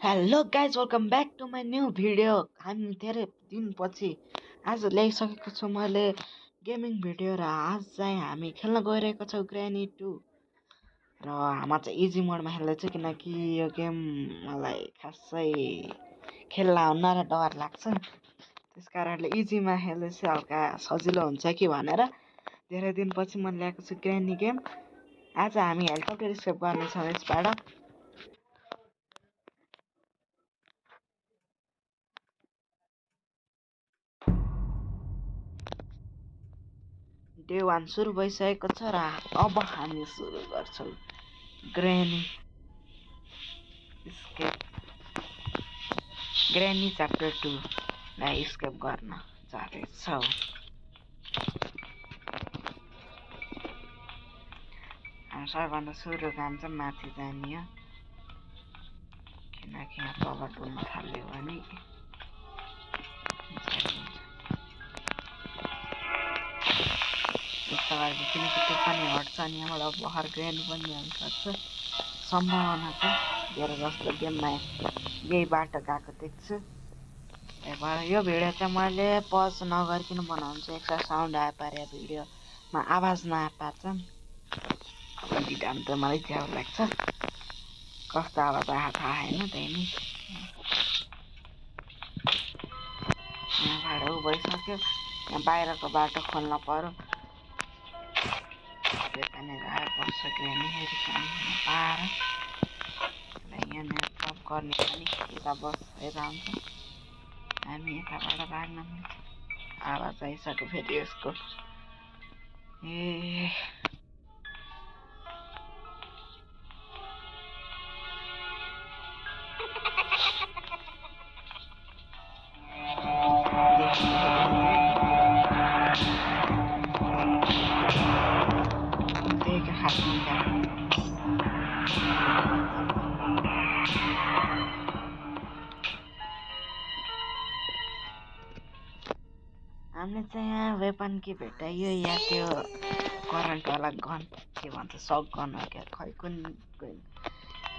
Hello guys welcome back to my new video. हामी धेरै दिनपछि आज ल्याइसकेको छु मैले गेमिङ भिडियो र आज चाहिँ हामी खेल्न गइरहेको छौँ ग्रानी 2 र हामी चाहिँ इजी मोडमा खेल्दैछु किनकि यो गेम मलाई खासै खेल्न हुन्न र डर लाग्छ। त्यस कारणले इजीमा खेल्दैछु, हल्का सजिलो हुन्छ कि भनेर। धेरै दिनपछि मैले ल्याएको छु ग्रानी गेम। आज हामी हेलिकप्टर स्केप गर्नेछौँ यसबाट। डे 1 सुरु भइसकेको छ र अब हामी सुरु गर्छौँ ग्रानी स्केप ग्रानी च्याप्टर 2 लाई स्केप गर्न जाँदैछौँ। हामी सबैभन्दा सुरु काम चाहिँ माथि जाने हो, किनकि यहाँ तल डुल्न थाल्यो भने त्यसको लागि, किनकि त्यो पनि हट्छ अनि यहाँबाट बहर ग्रानी पनि हुनसक्छ। सम्भावना चाहिँ धेरै जस्तो गेममा यही बाटो गएको देख्छु। त्यही भएर यो भिडियो चाहिँ मैले पज नगरिकन बनाउँछु। एक्स्ट्रा साउन्ड आयो पारे भिडियोमा आवाज नआए चाहिँ बिटान त मलाई झ्याउ लाग्छ। कस्तो आवाज आएको थाहा होइन, त्यही नै यहाँबाट उ भइसक्यो। यहाँ बाहिरको बाटो खोल्न पर्यो। त्यहाँनिर आएर बस्छ ग्रानीहरू पाएर यहाँनिर जब गर्ने पनि यता बसेर हुन्छ। हामी यताबाट भाग्न मिल्छ। आवाज आइसक्यो फेरि यसको। ए हामीले चाहिँ यहाँ वेपन के भेटाइयो, या त्यो करेन्टवाला गन के भन्छ, सक गन हो क्या, खै कुन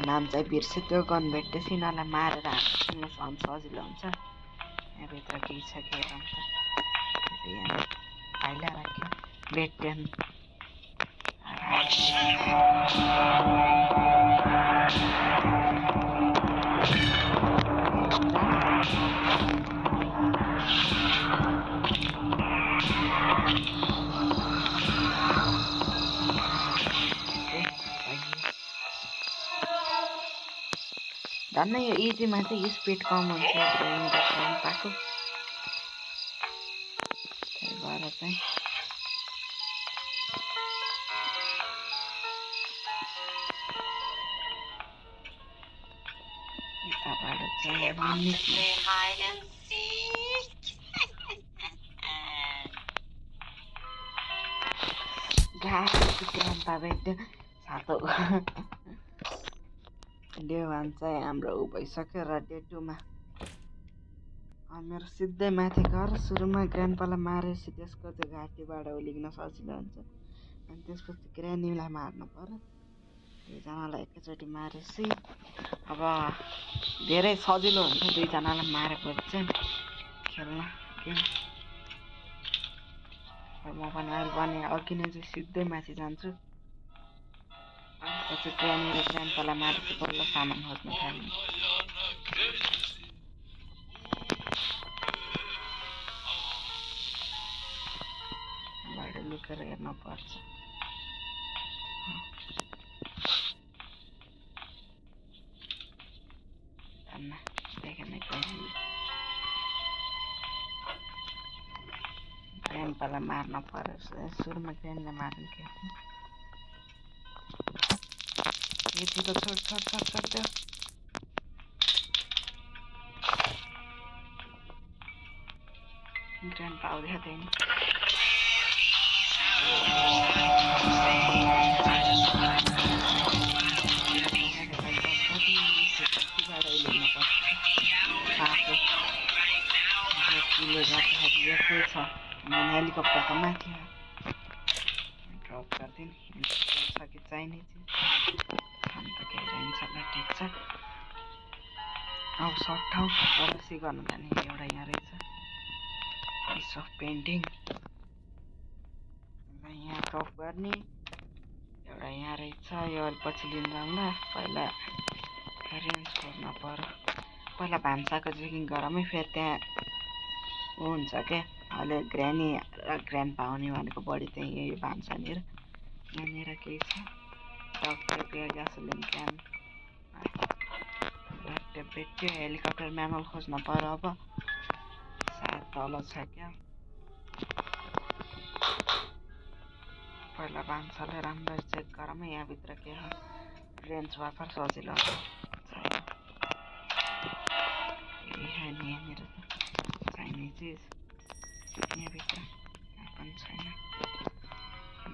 नाम चाहिँ बिर्सेँ। त्यो गन भेट्टेपछि यिनीहरूलाई मारेर हान्न सजिलो हुन्छ। यहाँभित्र केही छ के भन्छ, यहाँ हाइला राख्यो बेटेन झन् यो इजीमा चाहिँ स्पिड कम हुन्छ पाएको। त्यही भएर चाहिँ यताबाट चाहिँ भेट्यो सातो डे 1 चाहिँ हाम्रो ऊ भइसक्यो र डे 2 मा मेरो सिधै माथि घर। सुरुमा ग्रान्डपालाई मारेपछि त्यसको त्यो घाँटीबाट उलिक्न सजिलो हुन्छ, अनि त्यसपछि ग्रानीलाई मार्नु पर्यो। दुईजनालाई एकैचोटि मारेपछि अब धेरै सजिलो हुन्छ। दुईजनालाई मारेपछि चाहिँ खेल्न गेम। म पनि अहिले भने अघि नै चाहिँ सिधै माथि जान्छु। पछि ग्रानी र ग्रान्डपालाई मारेपछि बल्ल सामान खोज्न थाल्ने। लुकेर हेर्न पर्छ। देखेन ग्रान्डपालाई मार्न पर्यो। सुरुमा ग्रानीलाई मार्नु के यति त छोड देऊ। ग्रान्डपा आउँदै थिएन। हेलिकप्टर त माथि ड्रप गरिदिनु छ कि चाहिने चिज अन्त केही रहन्छ ल, ठिक छ। अब सर्ट ठाउँ पलसी गर्नु जाने एउटा यहाँ रहेछ पिस अफ पेन्टिङ यहाँ टप गर्ने एउटा यहाँ रहेछ यो पछि लिन जाउँला पहिला रेन्ज खोज्न पर्यो पहिला भान्साको चेकिङ गरौँ फेरि त्यहाँ ऊ हुन्छ क्या अहिले ग्रानी र ग्रान्डपा आउने भनेको बढी त्यही यो भान्सानिर यहाँनिर केही छ डक्टर ग्यासोलिन क्यान भेट्यो हेलिकप्टर म्यानुअल खोज्न पर्यो अब सायद तल छ क्या पहिला भान्साले राम्ररी चेक गरौँ यहाँभित्र के हो रेन्ज वाफर सजिलो यहाँनिर त चाहिने चिज यहाँभित्र पनि छैन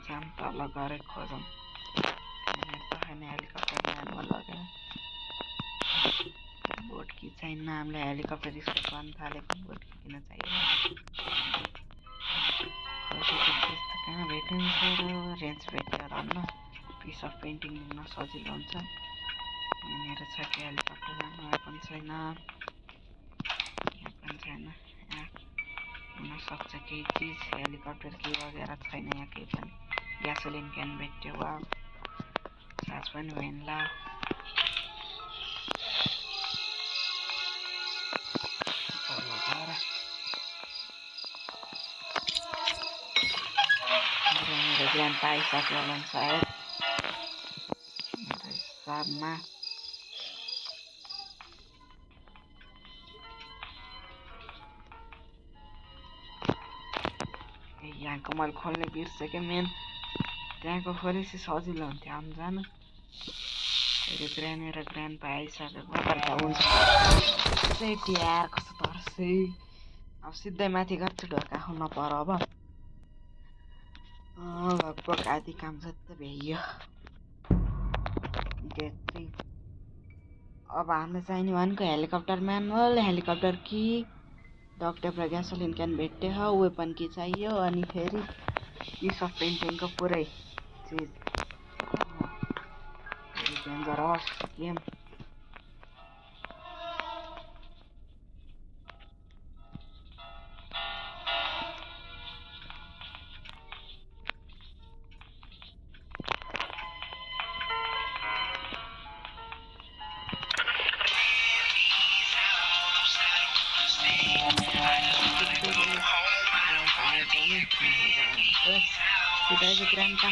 जाम तल गएर खोजौँ यहाँनिर त छैन हेलिकप्टर म्यानुअल लगेर बोट की चाहिन्न हामीलाई हेलिकप्टर स्कोप गर्न थालेको बोट की किन चाहियो कहाँ भेटिन्छ र रेन्ज भेटेर होला पिस अफ पेन्टिङ लिन सजिलो हुन्छ यहाँनिर छ कि हेलिकप्टर यहाँ पनि छैन हुनसक्छ केही चिज हेलिकप्टर के वगेरा छैन यहाँ केही पनि ग्यासोलिन क्यान भेट्यो वा चार्ज पनि भएन ला ग्रान्ड पाइसक्यो होला सायद हिसाबमा यहाँको मैले खोल्ने बिर्सेँ मेन त्यहाँको खोलेपछि सजिलो हुन्थ्यो आउनु जानु फेरि ग्रानी र ग्रान्डपा आइसकेको हुन्छ सेफ्टी यार कस्तो तर्से अब सिधै माथि गर्छु ढोका खोल्न पर्यो अब लगभग आधी काम जति भ्याइयो गेट 3 अब हामीलाई चाहिने भनेको हेलिकप्टर म्यानुअल हेलिकप्टर की डक्टर र ग्यासोलिन क्यान भेट्टे हो वेपन की चाहियो अनि फेरि पिस अफ पेन्टिङको पुरै चिज डेन्जरस गेम Kita grandpa.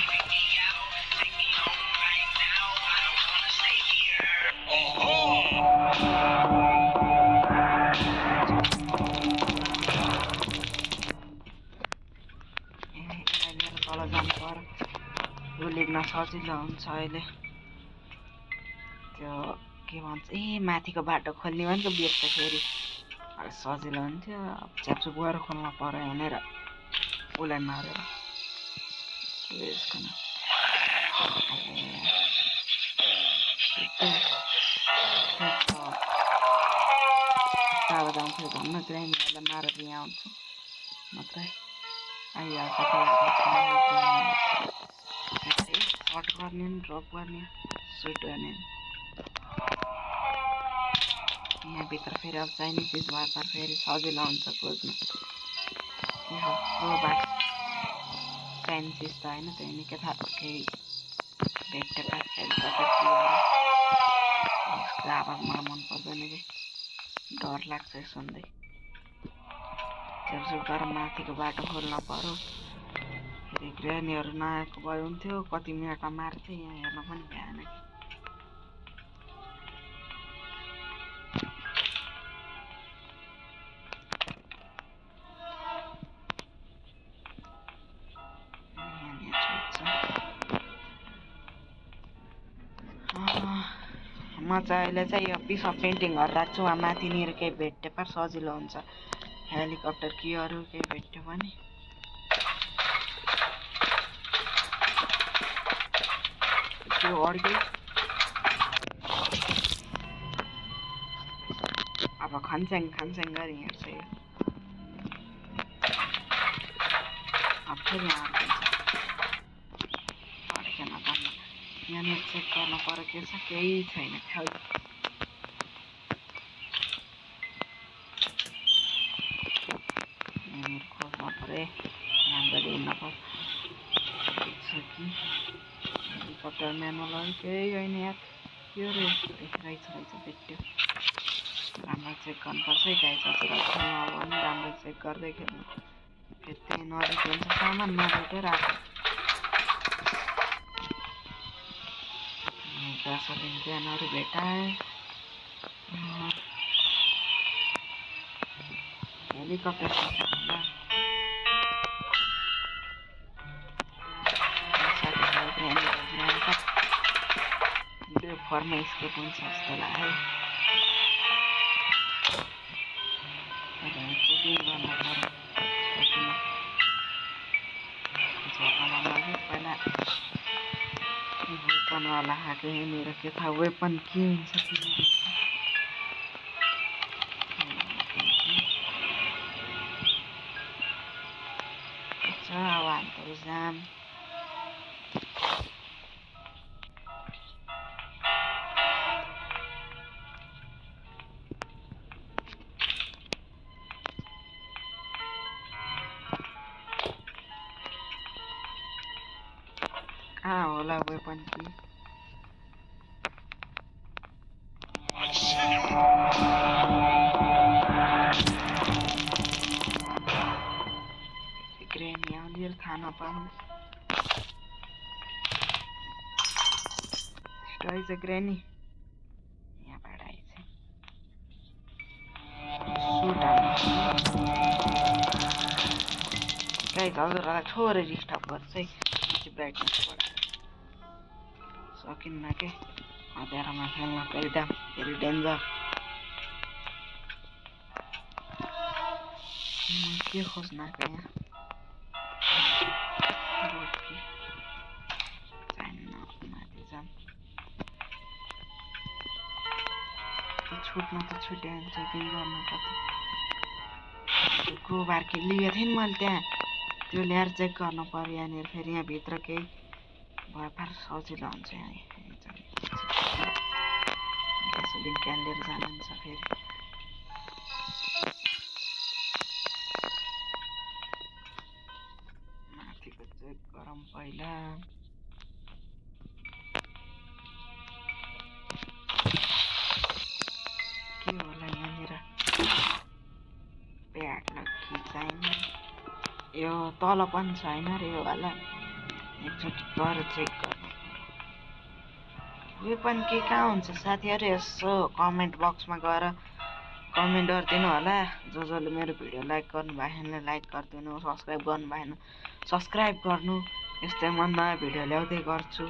तल जानु पर्यो यो लेख्न सजिलो हुन्छ अहिले त्यो के भन्छ माथिको बाटो खोल्ने भनेको बिर्छ फेरि सजिलो हुन्थ्यो च्यापचुप गएर खोल्न पर्यो हेरेर उसलाई मारेर टाढो जान्थ्यो भन्न ग्राइन्डरलाई मारेर यहाँ आउँछ मात्रै आइहाल्छ सर्ट गर्ने ड्रप गर्ने सुट गर्ने यहाँभित्र फेरि अब चाहिने चिज भएर फेरि सजिलो हुन्छ खोज्नु चाहिने चिज त होइन त्यही नै के थाहा केही भेट्टे अब मलाई मन पर्दैन कि डर लाग्छ सुन्दै चेपचेप गरेर माथिको बाटो खोल्न पर्यो फेरि ग्रेनीहरू नआएको भए हुन्थ्यो कति मिनटमा मार्थ्यो यहाँ हेर्न पनि भ्याएन कि म चाहिँ अहिले चाहिँ यो पिस अफ पेन्टिङहरू राख्छु माथिनिर केही भेट्यो पर सजिलो हुन्छ हेलिकप्टर केहरू केही भेट्यो भने त्यो अड्क्यो अब खन्स्याङ गरी हिँड्छ यो अब फेरि अड्केन यहाँनिर चेक गर्न पर्यो के छ केही छैन खालि स्टार्टर म्यानुअल केही होइन यार यो रहेछ भेट्यो राम्रो चेक गर्नुपर्छ है गाइस हजुरहरू अब पनि राम्रो चेक गर्दै खेल्नु फेरि त्यही नजिक हुन्छ सामान नभेटेर आएको गासोलिन क्यानहरू भेटाएँ हेलिकप्टर भिडियो फर्म स्कोप हुन्छ जस्तो लाग्यो चेकिङ गर्न पर्यो झोकामा लग्यो पहिला वेपनवाला आएको यहाँनिर के थाहा वेपन के हुन्छ अब हाम्रो जाम कहाँ होला वेपन कि ग्रेनी आउने थाहा नपाउनु रहेछ ग्रेनी यहाँबाट आएछ गाइस हजुरहरूलाई थोरै डिस्टर्ब गर्छ है ब्राइटनेस बढाएर सकिन्न के अँध्यारोमा खेल्न फेरि डेन्जर के खोज्न आएको यहाँ माथि जाम छुट्न त छुट्यायो चेकिङ गर्न पर्छ क्रोबार के लिएको थिएँ नि मैले त्यहाँ त्यो ल्याएर चेक गर्नु पर्यो यहाँनिर फेरि यहाँभित्र केही भएपार सजिलो हुन्छ यहाँ ग्यासोलिन क्यान लिएर जानुहुन्छ फेरि माथिको चेक गरौँ पहिला के होला यहाँनिर प्याडलक खिचाइने यो तल पनि छैन र यो होला एकचोटि गएर चेक गर्नु वेपन के कहाँ हुन्छ साथीहरू यसो कमेन्ट बक्समा गएर कमेन्ट गरिदिनु होला जसले मेरो भिडियो लाइक गर्नु भएन लाइक गरिदिनु सब्सक्राइब गर्नु भएन सब्सक्राइब गर्नु यस्तै म नयाँ भिडियो ल्याउँदै गर्छु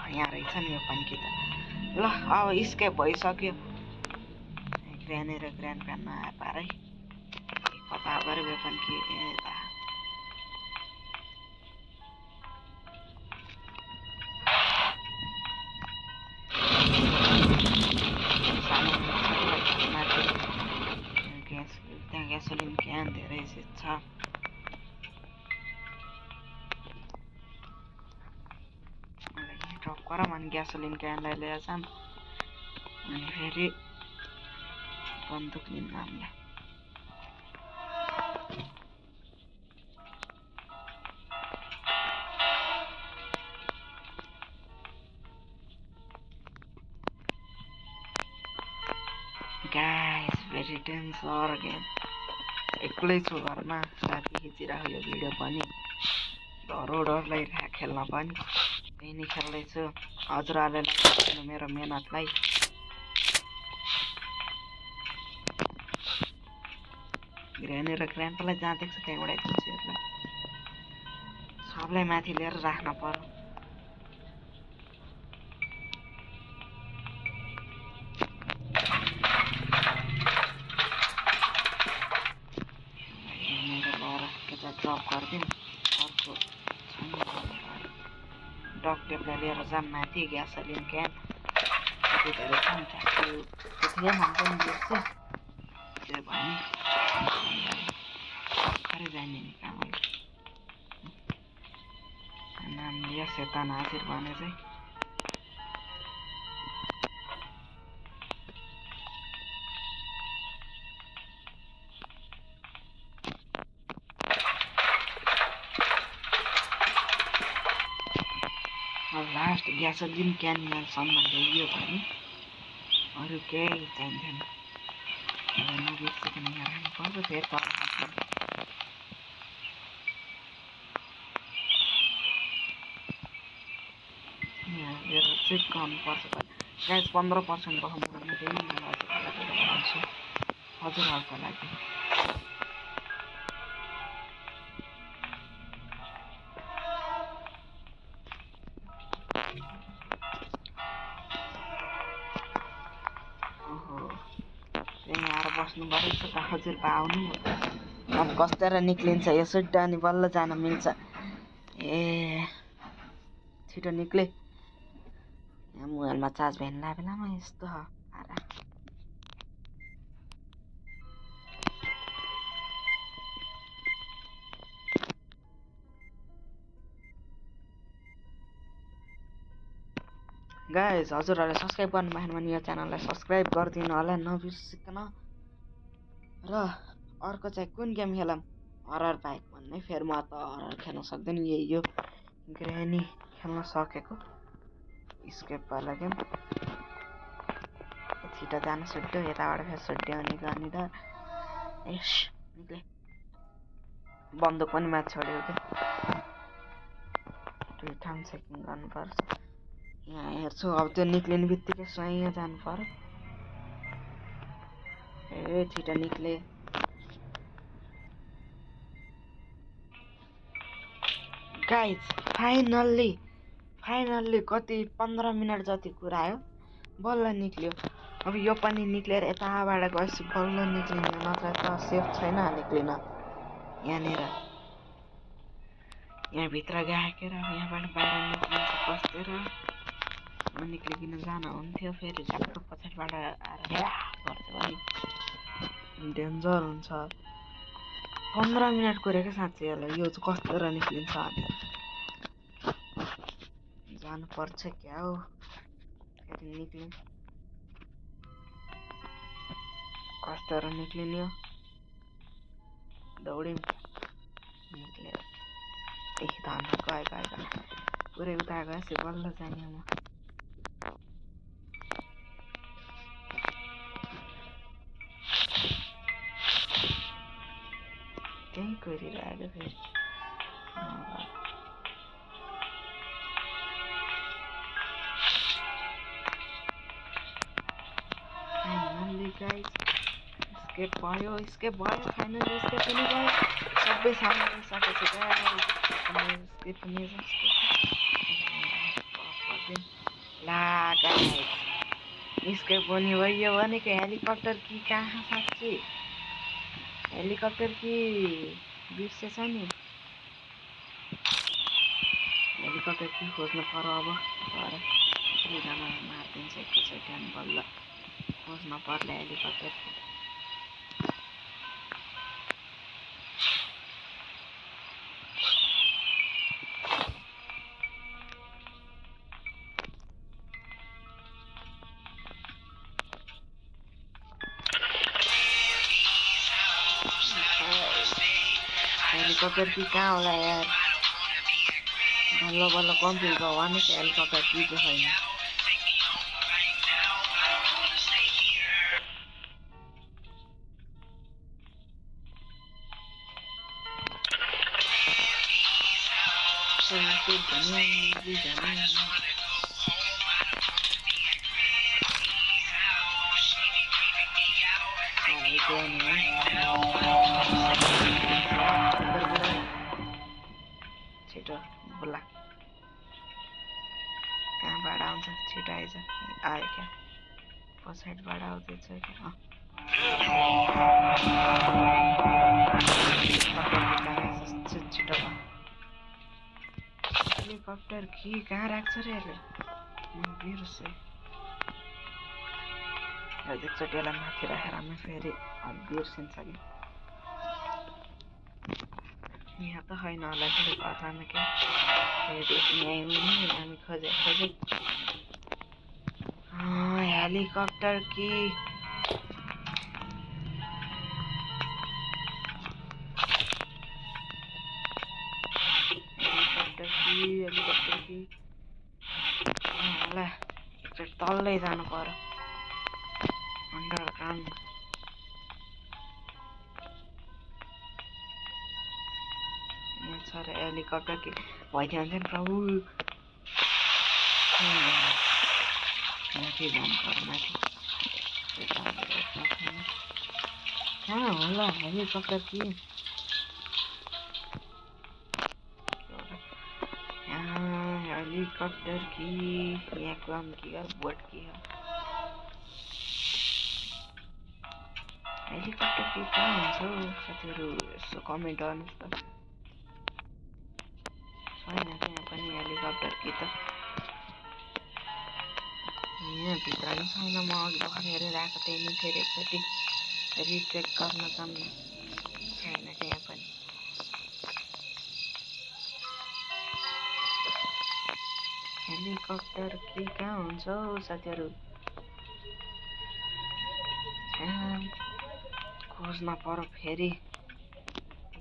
यहाँ रहेछ नि यो पनि कि त ल अब स्केप भइसक्यो ग्रानेर ग्रान्ड प्यानमा आयो पारै कता गएर वेपन के यता त्यहाँ ग्यासोलिन क्यान धेरै छ ड्रप गरौँ अनि ग्यासोलिन क्यानलाई लिएर जाऊँ अनि फेरि बन्दुक लिनु हामीलाई गाइस भेरी डेन्जर गेम एक्लै छु घरमा साथी खिचिरहेको यो भिडियो पनि डर लागिरहेको खेल्न पनि त्यही नै खेल्दैछु हजुरहरूले लाइक गर्नु मेरो मेहनतलाई ग्रेनेर ग्रान्डलाई जहाँ देख्छ त्यहाँ उडाइदिन्छु यसलाई सबलाई माथि लिएर राख्न पर्यो ड्रप गरिदिउँ अर्को छैन डक टेपलाई लिएर जाऊँ माथि ग्यासोलिन क्यान कति धेरै छ नि त्यतिकै भन्छ नि बिर्छ त्यो भयो नि भर्खरै जाने नि कामले नाम लियो सेतान हाजिर भने चाहिँ ग्यासोलिन क्यान यहाँसम्म ल्याइयो भने अरू केही चाहिँदैन। नबिर्सिकन यहाँ राख्नुपर्छ फेरि तल यहाँ हेरेर चेक गर्नुपर्छ। गाइस 15% भयो म डेली भन्छु हजुरहरूको लागि। यहाँ आएर बस्नु परेको छ त हजुरको आउनु अब कस्तेर निक्लिन्छ यो सुट्ट अनि बल्ल जान मिल्छ। ए छिटो निक्ले यहाँ मोबाइलमा चार्ज भेन्ला बेलामा यस्तो आरा गाइस हजुरहरूले सब्सक्राइब गर्नु भएन भने यो च्यानललाई सब्सक्राइब गरिदिनु होला नबिर्सिकन। र अर्को चाहिँ कुन गेम खेलौँ हरर बाइक भन्ने। फेरि म त हरर खेल्न सक्दैन यही यो ग्रेनी खेल्न सकेको स्केपवाला गेम। छिटो जान सुट्यो यताबाट फेरि सुट्यो अनि गर्ने त यस निक्ले बन्दुक पनि माथि छोडेको क्या 2 ठाउँ चेकिङ गर्नुपर्छ। यहाँ हेर्छु अब त्यो निक्लिने बित्तिकै यहाँ जानु पर्यो। ए छिटो निक्ले गाइज फाइनल्ली कति 15 मिनट जति कुरायो बल्ल निक्ल्यो। अब यो पनि निक्लेर यताबाट गएपछि बल्ल निक्लिन्छ नत्र त सेफ छैन निक्लिन। यहाँ भित्र गाकेर यहाँबाट बाहिर निक्लिन्छ कस्तेर निक्लिकन जान हुन्थ्यो। फेरि झ्याप्प पछाडिबाट आएर पर्थ्यो भने डेन्जर हुन्छ। 15 मिनट कुरेको साँच्चै होला यो कस्तेर निक्लिन्छ भनेर जानुपर्छ क्या हो। फेरि निक्लिन्छ कस्तेर निक्लिने हो दौड्यौँ निक्लेर धन गयो पुरै उता गएपछि बल्ल जाने म। त्यहीँ गरिरहेको फेरि फाइनल्ली गाइस स्केप भयो फाइनल्ली स्केप पनि भयो सबै सामान सकेको छ स्केप पनि ला गाइस स्केप पनि भयो भनेको हेलिकप्टर कि कहाँ साँच्चै हेलिकप्टर कि बिर्सेछ नि हेलिकप्टर कि खोज्नु पर्यो अब गएर दुईजना मारिदिन्छ एकैचोटि अनि बल्ल खोज्न पर्ला हेलिकप्टर कि। हेलिकप्टर कि कहाँ होला यार बल्ल कम्प्लिट भयो भने हेलिकप्टर कि छैन। छिटो बोला कहाँबाट आउँछ छिटो आइज आयो क्या पछाडिबाट आउँदैछ क्या छिटो हेलिकप्टर कि कहाँ राख्छ रे यसले बिर्से एकचोटि यसलाई माथि राखेर हामी फेरि बिर्सिन्छ कि यहाँ त होइन होला फेरि कतामा के फेरि यहीँ हामी खोजे हेलिकप्टर कि एकचोटि तल्लै जानु पर्यो अन्डरग्राउन्ड। यहाँ छ र हेलिकप्टर कि भइदियो भने चाहिँ प्रभु माथि जानु पर्यो माथि। कहाँ होला हेलिकप्टर कि हेलिकप्टर की यहाँ काम किया बोट किया हेलिकप्टर की कहाँ हुन्छ साथीहरू यसो कमेन्ट गर्नुहोस् त। छैन त्यहाँ पनि हेलिकप्टर कि त यहाँ भित्र पनि छैन। म अघि भर्खर हेरेर आएको थिएँ नि फेरि एकचोटि रिचेक गर्न जाऊँ न। छैन त्यहाँ पनि। हेलिकप्टर के कहाँ हुन्छ साथीहरू खोज्न पर्यो फेरि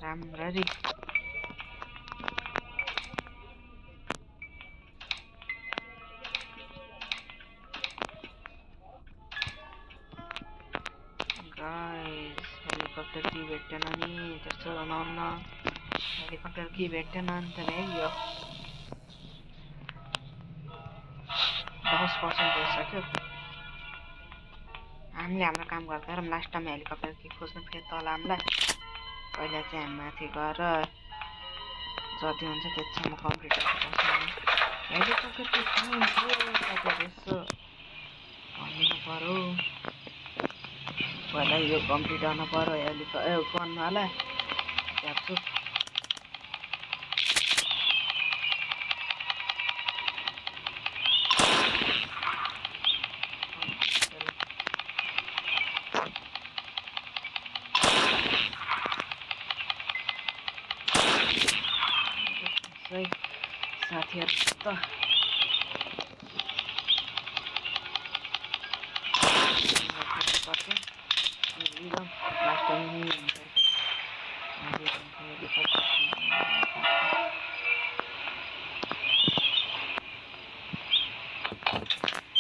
राम्ररी। गाइस हेलिकप्टर की भेटेन नि त्यस्तो नहुन्न। हेलिकप्टर की भेटेन नि त यो 10% भइसक्यो। हामीले हाम्रो काम गर्दा र लास्ट टाइम हेलिकप्टर कि खोज्नु फेरि तल हामीलाई। पहिला चाहिँ हामी माथि गएर जति हुन्छ त्यतिसम्म कम्प्लिट गर्नुपर्छ। हेलिकप्टर कि कहाँ हुन्छ यसो भनिदिनु पर्यो। पहिला यो कम्प्लिट गर्न पर्यो गर्नलाई क्याप्चर। साथीहरू त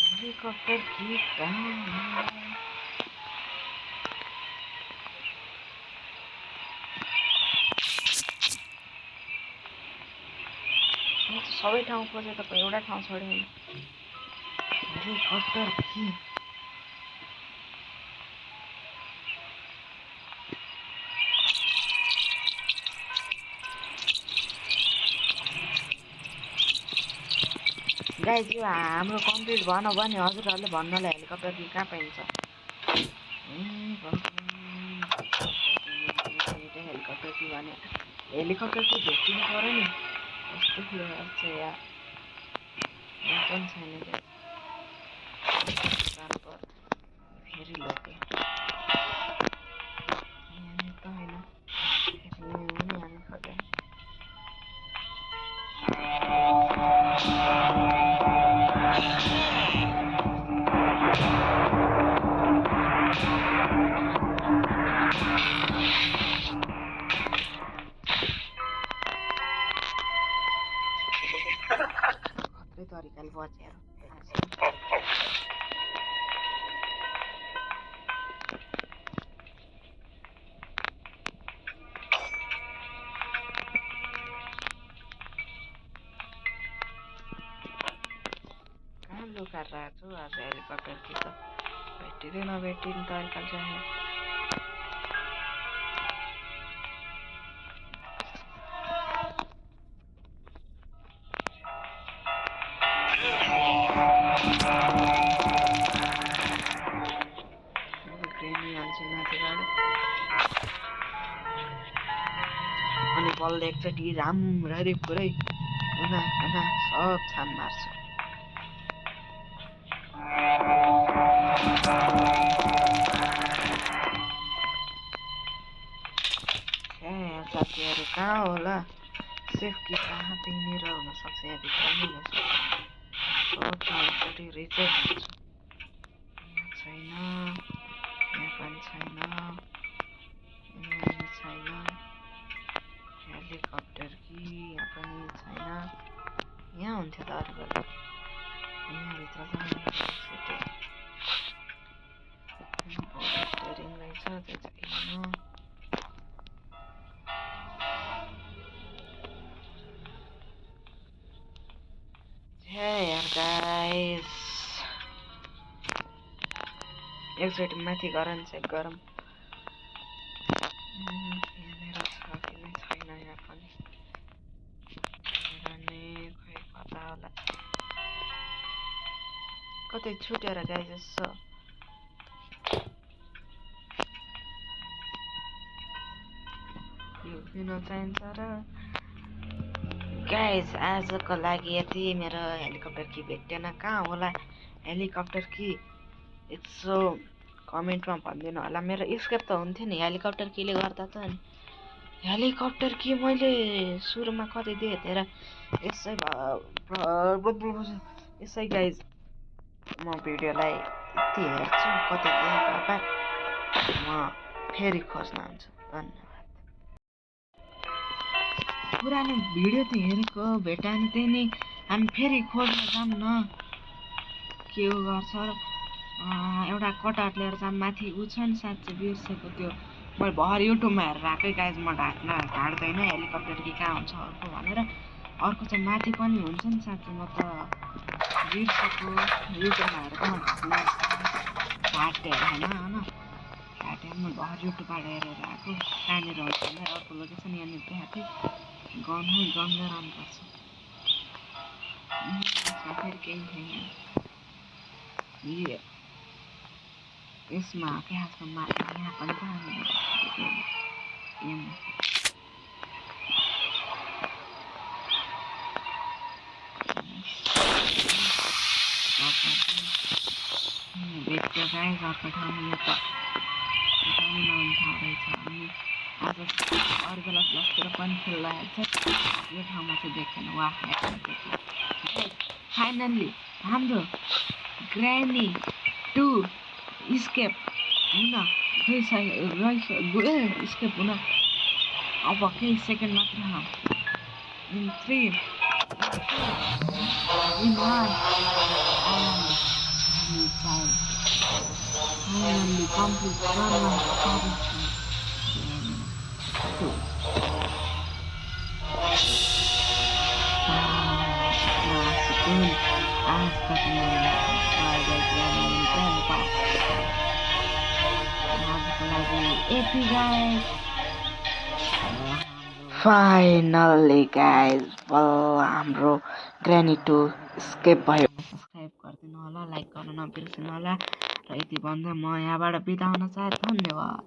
हेलिकप्टर की सबै ठाउँ खोजे त एउटा ठाउँ छोड्यो। हेलिकप्टर कि गाइस यो हाम्रो कम्प्लिट भएन भने हजुरहरूले भन्नलाई हेलिकप्टर कि कहाँ पाइन्छ। हेलिकप्टर कि भने हेलिकप्टर कि भेटिनु पर्यो नि। कस्तो लाग्छ यार पनि छैन जानु पर्यो फेरि लगे यहाँ त होइन फेरि हामी खोज्यो। खत्रै तरिकाले बचेर कहाँ लुकाएर आएको छु आज हेलिकप्टर कि त भेटिँदै नभेटिने तरिकाले चाहिँ अनि बल एकचोटि राम्ररी पुरै सब छान मार्छु। साथीहरू कहाँ होला सेफ कि कहाँ त्यहीँनिर हुनसक्छ यहाँ भित्र पनि हुनसक्छ। एकचोटि रिचेक गर्छु। छैन यहाँ पनि छैन यहाँ छैन हेलिकप्टर कि यहाँ पनि छैन। यहाँ हुन्थ्यो त अरू बेला यहाँभित्र जानु स्टेरिङ रहेछ त्यो चाहिँ यार गाइस एकचोटि माथि गरम चेक गरौँ यहाँनिर छ कि नै छैन यहाँ पनि खै कता होला कतै छुटेर गाइस यसो यो दिन चाहिन्छ र गाइस आजको लागि यति मेरो हेलिकप्टर की भेटेन कहाँ होला हेलिकप्टर की यसो कमेन्टमा भनिदिनु होला मेरो स्केप त हुन्थ्यो नि हेलिकप्टर कीले गर्दा त नि हेलिकप्टर की मैले सुरुमा कतै देखेर यसै गाइस म भिडियोलाई यति हेर्छु कतै देखेको म फेरि खोज्न आउँछु धन्यवाद पुरानो भिडियो त हेरेको भेटाएन त्यही नै हामी फेरि खोज्न जाऊँ न के गर्छ र एउटा कटाट लिएर चाहिँ माथि उ छ नि साँच्चै बिर्सेको त्यो मैले भर युट्युबमा हेरेर आएकै गाइज म ढाड्दैन हेलिकप्टर कि कहाँ हुन्छ अर्को भनेर अर्को चाहिँ माथि पनि हुन्छ नि साँच्चै म त बिर्सेको युट्युबमा हेरेर म ढाटेर होइन ढाटेर म भर युट्युबबाट हेरेर आएको कहाँनिर हुन्छ भनेर अर्को लोकेसन यहाँनिर देखाएको थिएँ गन्दै रहनुपर्छ फेरि केही छैन यसमा के खासमा यहाँ पनि त भेट्यो गाइस अर्को ठाउँमा यो त उठाउनु नहुने ठाउँ रहेछ अनि आज अरू बेला ब्लगतिर पनि खेल्दाखेरि चाहिँ यो ठाउँमा चाहिँ देखेन वा फाइनल्ली हाम्रो ग्रानी 2 स्केप हुन गइसक्यो स्केप हुन अब केही सेकेन्ड मात्र in 3 in 1 finally complete German Finally guys, हाम्रो ग्रानी 2 स्केप भयो सब्स्क्राइब गरिदिनु होला लाइक गर्न नबिर्सनु होला र यति भन्दै म यहाँबाट बिदा हुन चाहे धन्यवाद।